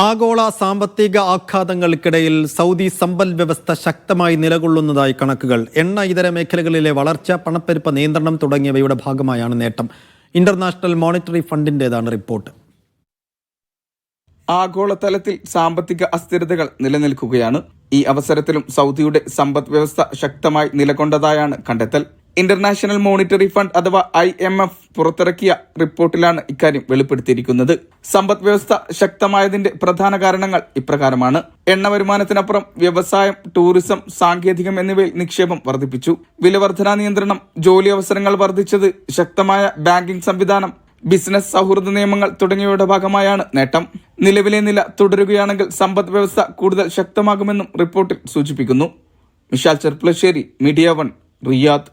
ആഗോള സാമ്പത്തിക ആഘാതങ്ങൾക്കിടയിൽ സൗദി സമ്പദ് വ്യവസ്ഥ ശക്തമായി നിലകൊള്ളുന്നതായി കണക്കുകൾ. എണ്ണ ഇതര മേഖലകളിലെ വളർച്ച, പണപ്പെരുപ്പ നിയന്ത്രണം തുടങ്ങിയവയുടെ ഭാഗമായാണ് നേട്ടം. ഇന്റർനാഷണൽ മോണിറ്ററി ഫണ്ടിന്റേതാണ് റിപ്പോർട്ട്. ആഗോളതലത്തിൽ സാമ്പത്തിക അസ്ഥിരതകൾ നിലനിൽക്കുകയാണ്. ഈ അവസരത്തിലും സൗദിയുടെ സമ്പദ് വ്യവസ്ഥ ശക്തമായി നിലകൊണ്ടതായാണ് കണ്ടെത്തൽ. ഇന്റർനാഷണൽ മോണിറ്ററി ഫണ്ട് അഥവാ IMF പുറത്തിറക്കിയ റിപ്പോർട്ടിലാണ് ഇക്കാര്യം വെളിപ്പെടുത്തിയിരിക്കുന്നത്. സമ്പദ് വ്യവസ്ഥ ശക്തമായതിന്റെ പ്രധാന കാരണങ്ങൾ ഇപ്രകാരമാണ്. എണ്ണ വരുമാനത്തിനപ്പുറം വ്യവസായം, ടൂറിസം, സാങ്കേതികം എന്നിവയിൽ നിക്ഷേപം വർദ്ധിപ്പിച്ചു. വിലവർധനാ നിയന്ത്രണം, ജോലി അവസരങ്ങൾ വർദ്ധിച്ചത്, ശക്തമായ ബാങ്കിംഗ് സംവിധാനം, ബിസിനസ് സൗഹൃദ നിയമങ്ങൾ തുടങ്ങിയവയുടെ ഭാഗമായാണ് നേട്ടം. നിലവിലെ നില തുടരുകയാണെങ്കിൽ സമ്പദ് വ്യവസ്ഥ കൂടുതൽ ശക്തമാകുമെന്നും റിപ്പോർട്ടിൽ സൂചിപ്പിക്കുന്നു. Mishal Cherpulassery, media 1, Riyadh.